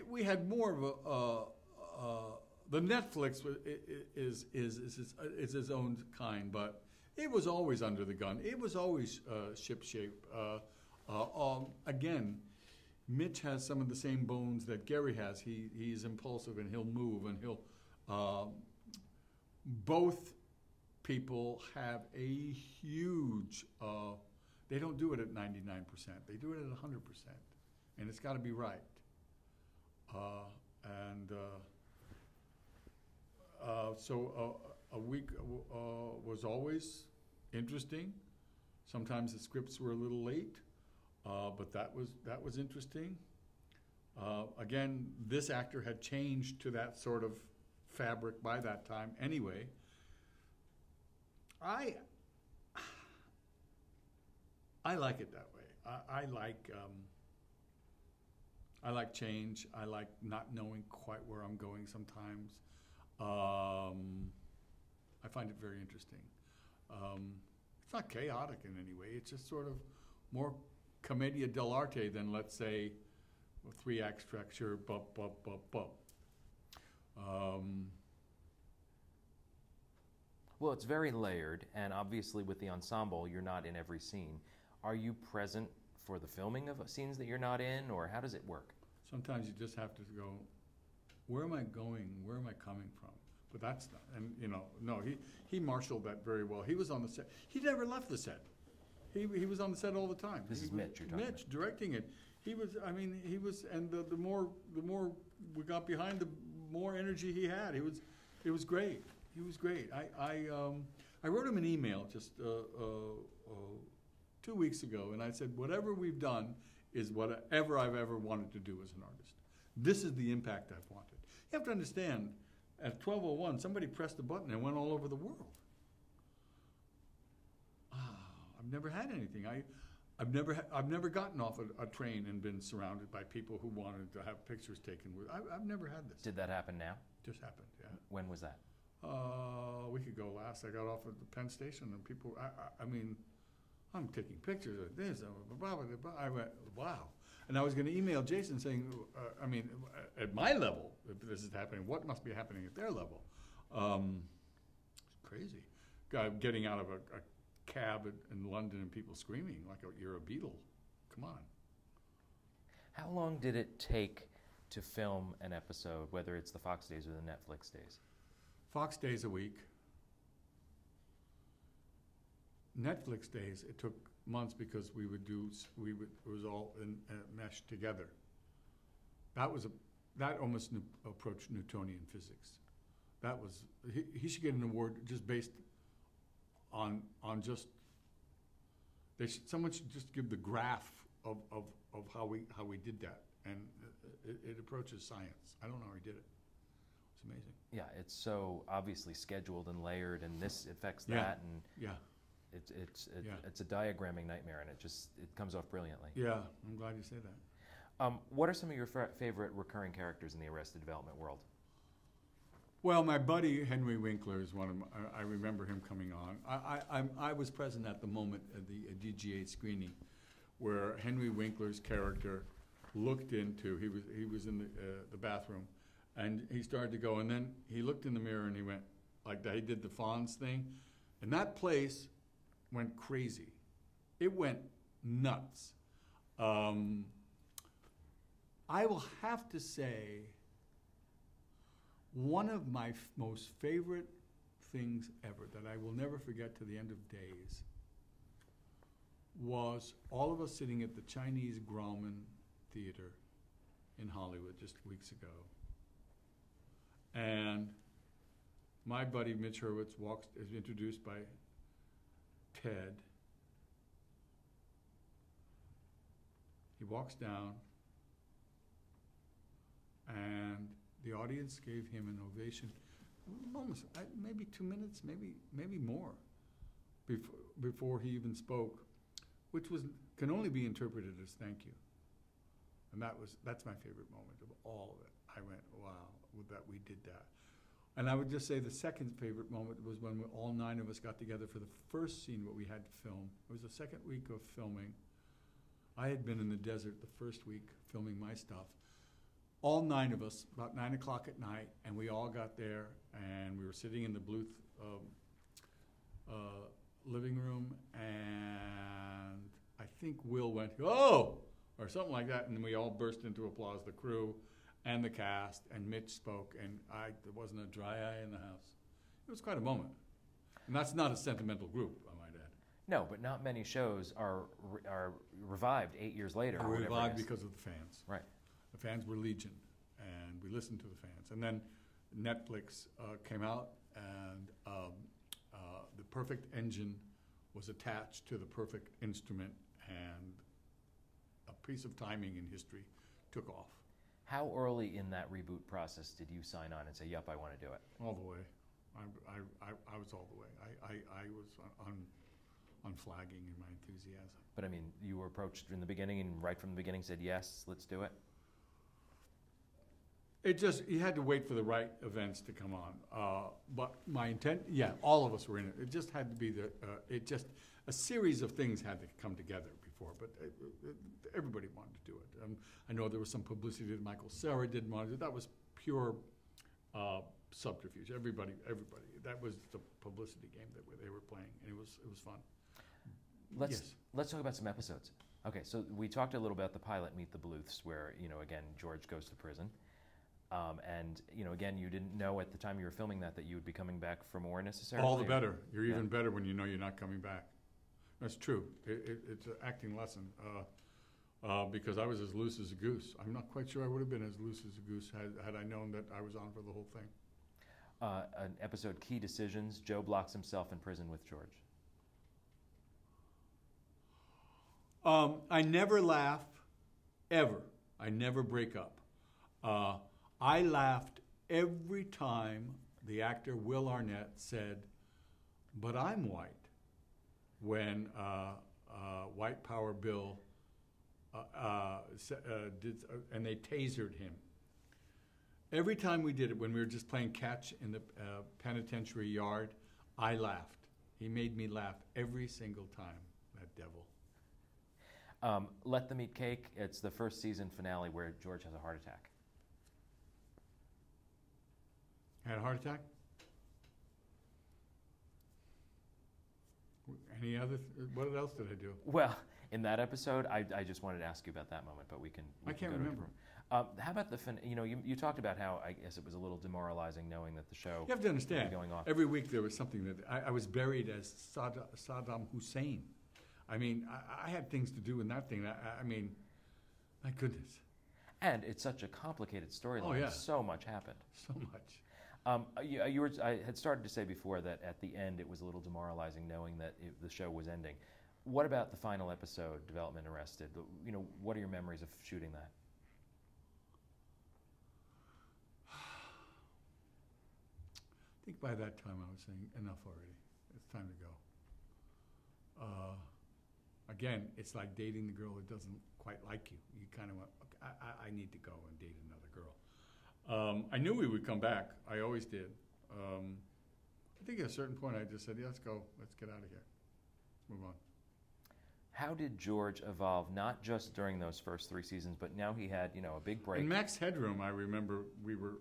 we had more of the Netflix is its own kind, but it was always under the gun. It was always ship shape. Again, Mitch has some of the same bones that Gary has. He's impulsive and he'll move and he'll. Both people have a huge. They don't do it at 99%. They do it at 100%, and it's got to be right. So a week was always interesting. Sometimes the scripts were a little late, but that was interesting. Again, this actor had changed to that sort of fabric by that time anyway. I like it that way. I like change. I like not knowing quite where I'm going sometimes. I find it very interesting. It's not chaotic in any way. It's just sort of more commedia dell'arte than, let's say, a 3-act structure, Well, it's very layered, and obviously with the ensemble, you're not in every scene. Are you present for the filming of scenes that you're not in, or how does it work? Sometimes you just have to go, where am I going? Where am I coming from? But that's not, and no, he marshaled that very well. He was on the set. He never left the set. He was on the set all the time. This is Mitch you're talking about. Mitch directing it. He was, and the more we got behind, the more energy he had. It was great. He was great. I wrote him an email just 2 weeks ago, and I said, whatever we've done is whatever I've ever wanted to do as an artist. This is the impact I've wanted. You have to understand, at 12:01, somebody pressed a button and went all over the world. I've never had anything. I've never gotten off a train and been surrounded by people who wanted to have pictures taken with. I've never had this. Did that happen now? Just happened, yeah. When was that? A week ago last, I got off at the Penn Station and people, I mean, I'm taking pictures of this. Blah, blah, blah. I went, wow. And I was going to email Jason saying, I mean, at my level, if this is happening, what must be happening at their level? It's crazy. Getting out of a cab in London and people screaming like you're a Beatle. Come on. How long did it take to film an episode, whether it's the Fox days or the Netflix days? Fox days a week. Netflix days, it took months because it was all meshed together. That almost approached Newtonian physics. That was, he should get an award just based on just, someone should just give the graph of how we did that. And it approaches science. I don't know how he did it. It's amazing. Yeah, it's so obviously scheduled and layered, and this affects that, and yeah. It's a diagramming nightmare, and it comes off brilliantly. Yeah, I'm glad you say that. What are some of your favorite recurring characters in the Arrested Development world? Well, my buddy Henry Winkler is one of my, I remember him coming on. I was present at the moment at the DGA screening where Henry Winkler's character looked into, he was in the bathroom, and he started to go, and then he looked in the mirror and he went like that. He did the Fonz thing, and that place went crazy. It went nuts. I will have to say one of my most favorite things ever that I will never forget to the end of days was all of us sitting at the Chinese Grauman Theater in Hollywood just weeks ago. And my buddy Mitch Hurwitz is introduced by Ted. He walks down, and the audience gave him an ovation, almost maybe 2 minutes, maybe more, before he even spoke, which can only be interpreted as thank you. And that's my favorite moment of all of it. I went, wow, that we did that. And I would just say the second favorite moment was when all 9 of us got together for the first scene what we had to film. It was the second week of filming. I had been in the desert the first week filming my stuff. All 9 of us, about 9 o'clock at night, and we all got there, and we were sitting in the Bluth living room, and I think Will went, oh, or something like that, and we all burst into applause, the crew and the cast, and Mitch spoke, and there wasn't a dry eye in the house. It was quite a moment. And that's not a sentimental group, I might add. No, but not many shows are revived 8 years later. Are revived because of the fans. Right. The fans were legion, and we listened to the fans. And then Netflix came out, and the perfect engine was attached to the perfect instrument, and a piece of timing in history took off. How early in that reboot process did you sign on and say, yep, I want to do it? All the way. I was all the way. I was unflagging in my enthusiasm. But I mean, you were approached in the beginning and right from the beginning said, yes, let's do it? You had to wait for the right events to come on. But my intent, yeah, all of us were in it. It just had to be a series of things had to come together before, but everybody wanted to do it. I know there was some publicity that Michael Cera didn't want to do. That was pure subterfuge. Everybody. That was the publicity game that they were playing, and it was fun. Let's talk about some episodes. Okay, so we talked a little about the pilot, Meet the Bluths, where, again, George goes to prison. And, again, you didn't know at the time you were filming that you would be coming back for more necessarily? All the better. You're even better when you know you're not coming back. That's true. It's an acting lesson. Because I was as loose as a goose. I'm not quite sure I would have been as loose as a goose had I known that I was on for the whole thing. An episode, Key Decisions, Joe blocks himself in prison with George. I never laugh, ever. I never break up. I laughed every time the actor Will Arnett said, "But I'm white." when White Power Bill and they tasered him. Every time we did it, when we were just playing catch in the penitentiary yard, I laughed. He made me laugh every single time, that devil. Let Them Eat Cake. It's the first season finale where George has a heart attack. Had a heart attack? Any other? What else did I do? Well, in that episode, I just wanted to ask you about that moment, but we can. I can't remember. How about the you talked about how I guess it was a little demoralizing knowing that the show. You have to understand. Going off. Every week there was something that I was buried as Saddam Hussein. I mean, I had things to do in that thing. I mean, my goodness. And it's such a complicated storyline. Oh, yeah. So much happened. So much. I had started to say before that at the end it was a little demoralizing knowing that the show was ending. What about the final episode, Development Arrested? What are your memories of shooting that? I think by that time I was saying, enough already. It's time to go. Again, it's like dating the girl that doesn't quite like you. You kind of want, okay, I need to go and date another girl. I knew we would come back. I always did. I think at a certain point I just said, yeah, let's go. Let's get out of here. Move on. How did George evolve, not just during those first 3 seasons, but now he had, a big break? In Max Headroom, I remember we were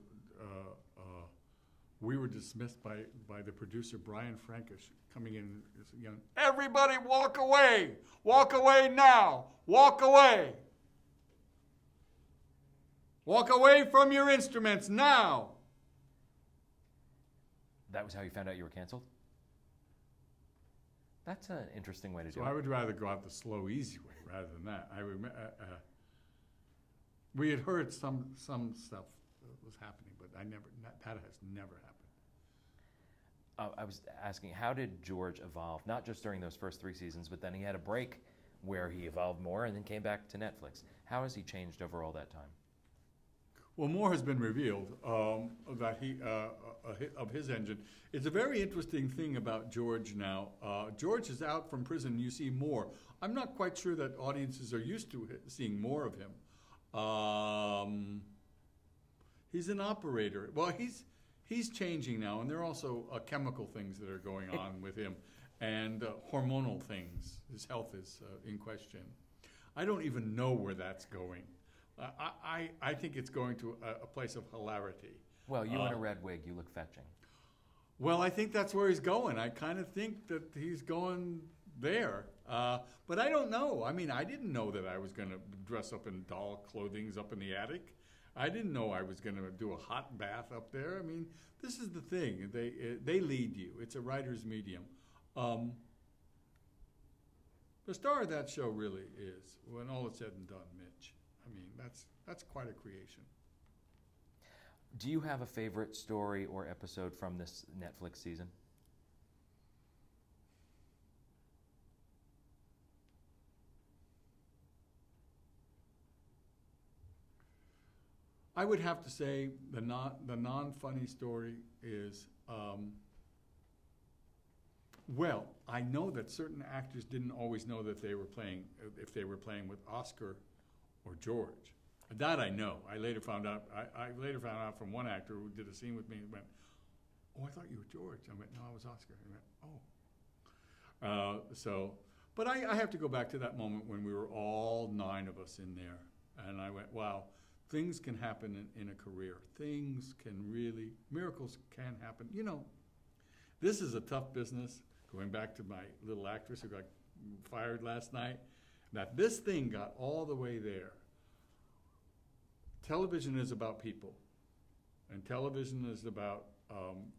dismissed by the producer, Brian Frankish, coming in as a young, everybody walk away! Walk away now! Walk away! Walk away from your instruments now! That was how you found out you were canceled? That's an interesting way to do it. So I would rather go out the slow, easy way rather than that. I remember we had heard some stuff was happening, but that has never happened. I was asking, how did George evolve? Not just during those first 3 seasons, but then he had a break where he evolved more and then came back to Netflix. How has he changed over all that time? Well, more has been revealed that of his engine. It's a very interesting thing about George now. George is out from prison. You see more. I'm not quite sure that audiences are used to seeing more of him. He's an operator. Well, he's changing now, and there are also chemical things that are going on with him, and hormonal things. His health is in question. I don't even know where that's going. I think it's going to a place of hilarity. Well, you in a red wig, you look fetching. Well, I think that's where he's going. I kind of think that he's going there. But I don't know. I mean, I didn't know that I was going to dress up in doll clothing up in the attic. I didn't know I was going to do a hot bath up there. I mean, this is the thing. They lead you. It's a writer's medium. The star of that show really is, when all is said and done, Mitch. I mean, that's quite a creation. Do you have a favorite story or episode from this Netflix season? I would have to say the non-funny story is, well, I know that certain actors didn't always know that they were playing, if they were playing with Oscar or George. That I know. I later found out. I later found out from one actor who did a scene with me and went, "Oh, I thought you were George." I went, "No, I was Oscar." He went, "Oh." But I have to go back to that moment when we were all 9 of us in there, and I went, "Wow, things can happen in a career. Miracles can happen." This is a tough business. Going back to my little actress who got fired last night, that this thing got all the way there. Television is about people, and television is about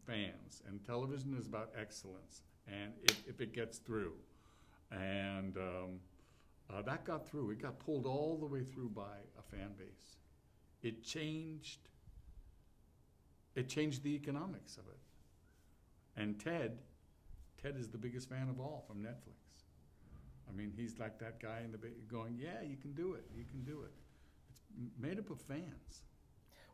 fans, and television is about excellence, and if it gets through. And that got through. It got pulled all the way through by a fan base. It changed the economics of it. And Ted is the biggest fan of all from Netflix. I mean, he's like that guy in the going, "Yeah, you can do it. You can do it." It's made up of fans.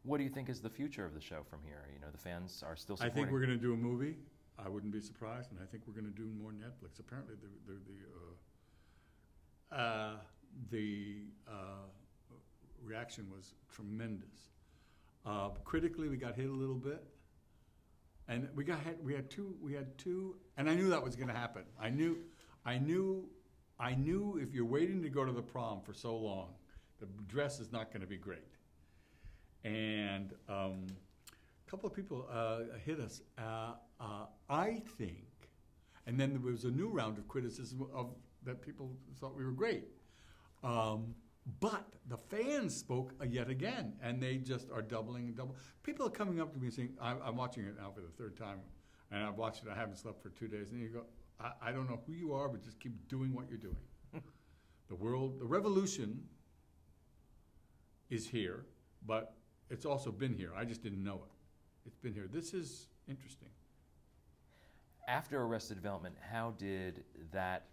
What do you think is the future of the show from here? The fans are still supporting. I think we're going to do a movie. I wouldn't be surprised, and I think we're going to do more Netflix. Apparently, the reaction was tremendous. Critically, we got hit a little bit, and we had two, and I knew that was going to happen. I knew if you're waiting to go to the prom for so long, the dress is not going to be great. And a couple of people hit us. I think, and then there was a new round of criticism that people thought we were great. But the fans spoke yet again, and they just are doubling and doubling. People are coming up to me saying, I'm watching it now for the third time, and I've watched it, I haven't slept for 2 days, and you go, I don't know who you are, but just keep doing what you're doing. The revolution is here, but it's also been here. I just didn't know it. It's been here. This is interesting. After Arrested Development, how did that,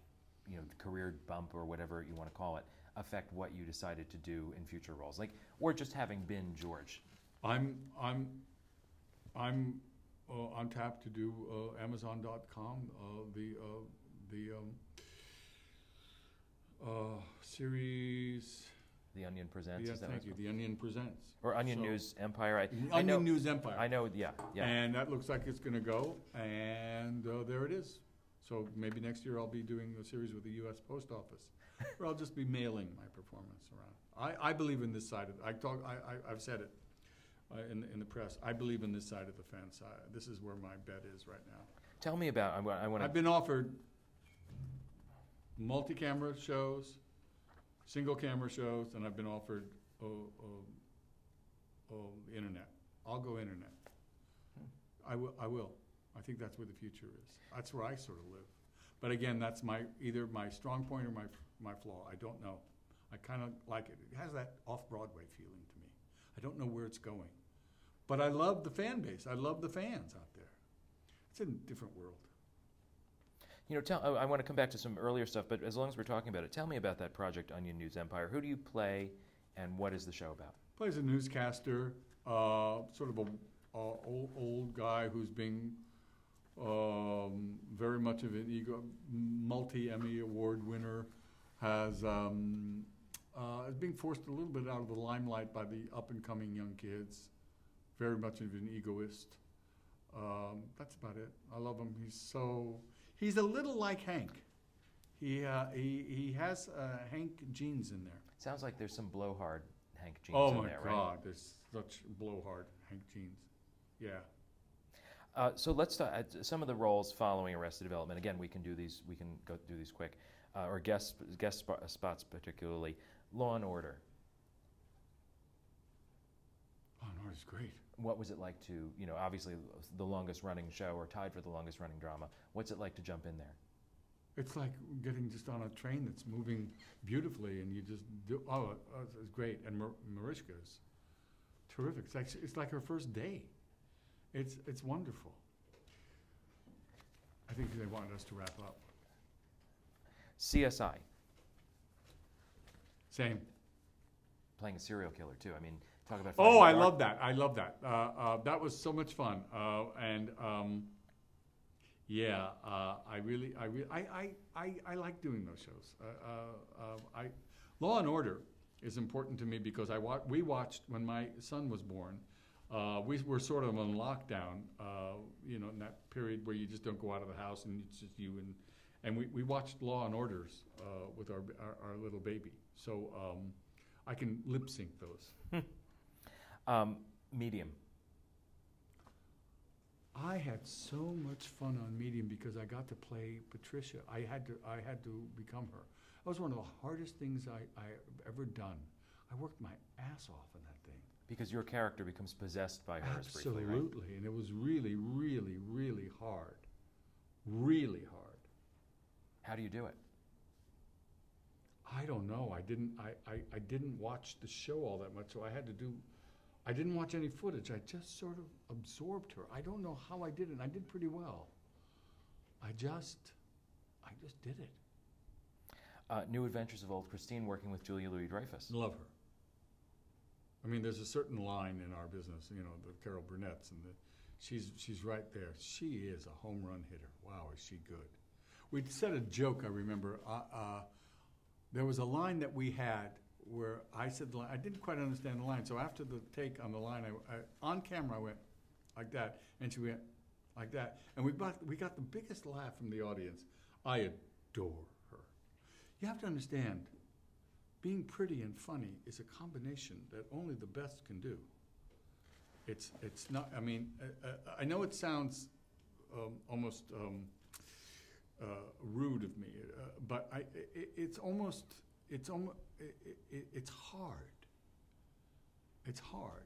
career bump or whatever you want to call it, affect what you decided to do in future roles? Like, or just having been George? I'm on tap to do Amazon.com, series. The Onion Presents. Yeah, is that thank you. The Onion Presents. Or Onion News Empire. Onion News Empire. I know. Yeah. And that looks like it's going to go, and there it is. So maybe next year I'll be doing a series with the U.S. Post Office, or I'll just be mailing my performance around. I believe in this side of it. I've said it in the press. I believe in this side of the fence. This is where my bet is right now. Tell me about. I've been offered multi-camera shows, single-camera shows, and I've been offered the internet. I'll go internet. I will. I think that's where the future is. That's where I sort of live. But again, that's either my strong point or my flaw. I don't know. I kind of like it. It has that off-Broadway feeling to me. I don't know where it's going. But I love the fan base. I love the fans out there. It's a different world. I want to come back to some earlier stuff, but as long as we're talking about it, tell me about that project, Onion News Empire. Who do you play, and what is the show about? Plays a newscaster, sort of a old guy who's being very much of an ego, multi-Emmy Award winner, is being forced a little bit out of the limelight by the up-and-coming young kids. Very much of an egoist. That's about it. I love him. He's a little like Hank. He has Hank genes in there. Sounds like there's some blowhard Hank genes in there, Oh my God, there's such blowhard Hank genes. Yeah. So let's start some of the roles following Arrested Development. Again, we can go through these quick, or guest spots particularly. Law and Order. Law and Order's great. What was it like to, obviously the longest running show or tied for the longest running drama? What's it like to jump in there? It's like getting just on a train that's moving beautifully, and you just do. It's great. And Mariska's terrific. It's like her first day. It's wonderful. I think they wanted us to wrap up. CSI. Same. Playing a serial killer too. I mean, talk about. Oh, I love that. That was so much fun. I like doing those shows. Law and Order is important to me because we watched when my son was born. We were sort of on lockdown, in that period where you just don't go out of the house and it's just you and we watched Law and Orders with our little baby. So I can lip sync those. Medium. I had so much fun on Medium because I got to play Patricia. I had to become her. That was one of the hardest things I've ever done. I worked my ass off in that thing. Because your character becomes possessed by hers Absolutely, briefly, right? And it was really, really, really hard. Really hard. How do you do it? I don't know. I didn't watch the show all that much, so I didn't watch any footage. I just sort of absorbed her. I don't know how I did it. I did pretty well. I just did it. New Adventures of Old Christine, working with Julia Louis-Dreyfus. Love her. I mean, there's a certain line in our business, the Carol Burnett's, and She's right there. She is a home run hitter. Wow, is she good? We said a joke, I remember. There was a line that we had where I said the line. I didn't quite understand the line, so after the take on the line, on camera I went like that, and she went like that, and we got the biggest laugh from the audience. I adore her. You have to understand, being pretty and funny is a combination that only the best can do. It's not. I mean, I know it sounds almost rude of me, but it's hard. It's hard.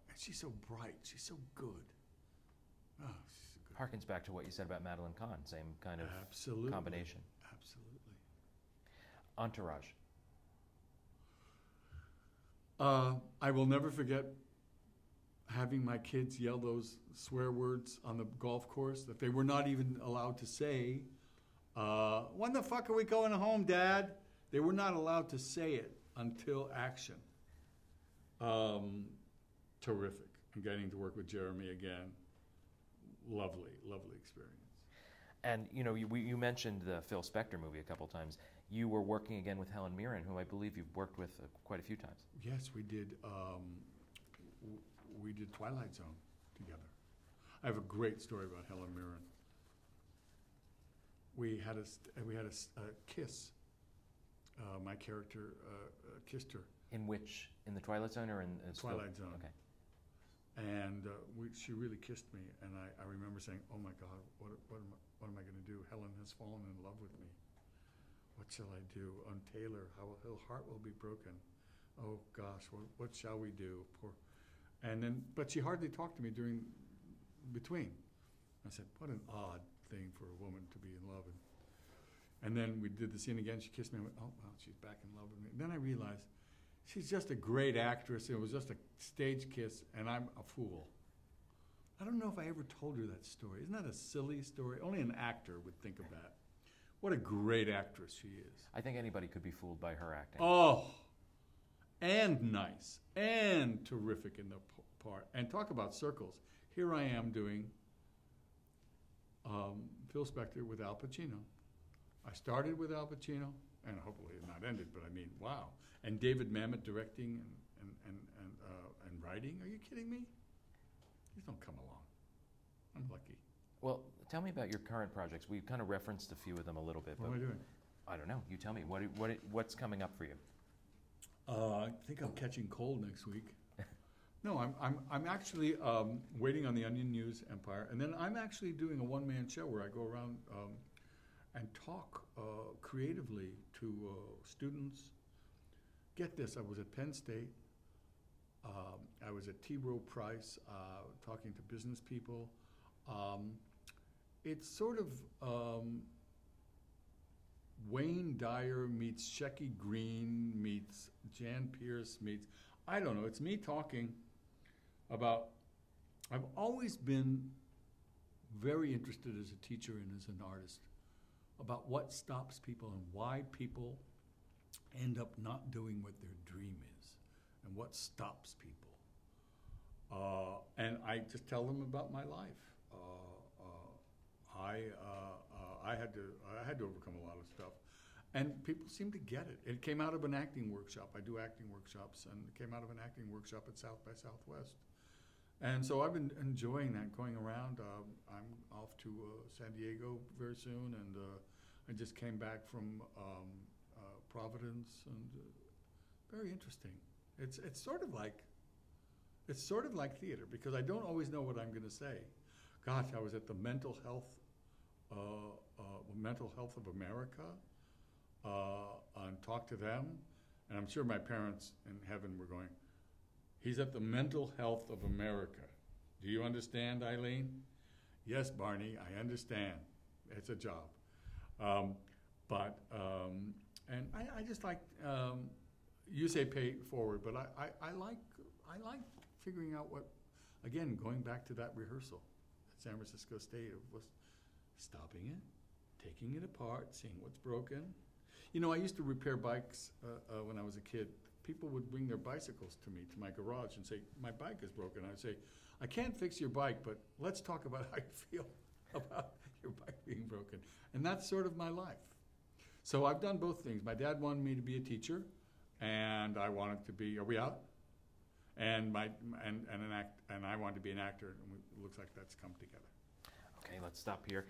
And she's so bright. She's so good. Oh, she's good. Harkens back to what you said about Madeline Kahn. Same kind of Absolutely. combination. Absolutely. Entourage. I will never forget having my kids yell those swear words on the golf course that they were not even allowed to say. When the fuck are we going home, Dad? They were not allowed to say it until action. Terrific. I'm getting to work with Jeremy again. Lovely, lovely experience. And you mentioned the Phil Spector movie a couple times. You were working again with Helen Mirren, who I believe you've worked with quite a few times. Yes, we did. We did Twilight Zone together. I have a great story about Helen Mirren. We had a kiss. My character kissed her. In the Twilight Zone or in Twilight Zone? Okay. And she really kissed me, and I remember saying, "Oh my God, what am I going to do? Helen has fallen in love with me. What shall I do? On Taylor, her heart will be broken. Oh gosh, what shall we do?" But she hardly talked to me between. I said, "What an odd thing for a woman to be in love." And then we did the scene again. She kissed me. I went, "Oh well, she's back in love with me." And then I realized she's just a great actress. It was just a stage kiss, and I'm a fool. I don't know if I ever told her that story. Isn't that a silly story? Only an actor would think of that. What a great actress she is. I think anybody could be fooled by her acting. Oh, and nice, and terrific in the part. And talk about circles. Here I am doing Phil Spector with Al Pacino. I started with Al Pacino, and hopefully it not ended, but I mean, wow. And David Mamet directing and writing. Are you kidding me? These don't come along. I'm lucky. Well, tell me about your current projects. We kind of referenced a few of them a little bit. What am I doing? I don't know. You tell me. What's coming up for you? I think I'm catching cold next week. No, I'm actually waiting on the Onion News Empire, and then I'm actually doing a one-man show where I go around and talk creatively to students. Get this, I was at Penn State. I was at T. Rowe Price talking to business people. It's sort of Wayne Dyer meets Shecky Green meets Jan Pierce meets, I don't know, it's me talking about, I've always been very interested as a teacher and as an artist about what stops people and why people end up not doing what their dream is and what stops people. And I just tell them about my life. I had to overcome a lot of stuff, and people seem to get it. It came out of an acting workshop. I do acting workshops, and it came out of an acting workshop at South by Southwest. And so I've been enjoying that, going around. I'm off to San Diego very soon, and I just came back from Providence, and very interesting. It's sort of like theater, because I don't always know what I'm going to say. Gosh, I was at the Mental Health of America and talked to them, and I'm sure my parents in heaven were going, "He's at the Mental Health of America. Do you understand, Eileen?" "Yes, Barney, I understand. It's a job." And I just like, you say pay it forward, but I like figuring out what, again, going back to that rehearsal at San Francisco State, was stopping it, taking it apart, seeing what's broken. You know, I used to repair bikes when I was a kid. people would bring their bicycles to me, to my garage, and say, my bike is broken. I'd say, I can't fix your bike, but let's talk about how you feel about your bike being broken. And that's sort of my life. So I've done both things. My dad wanted me to be a teacher, and I wanted to be, are we out? And I wanted to be an actor, and it looks like that's come together. Okay, let's stop here.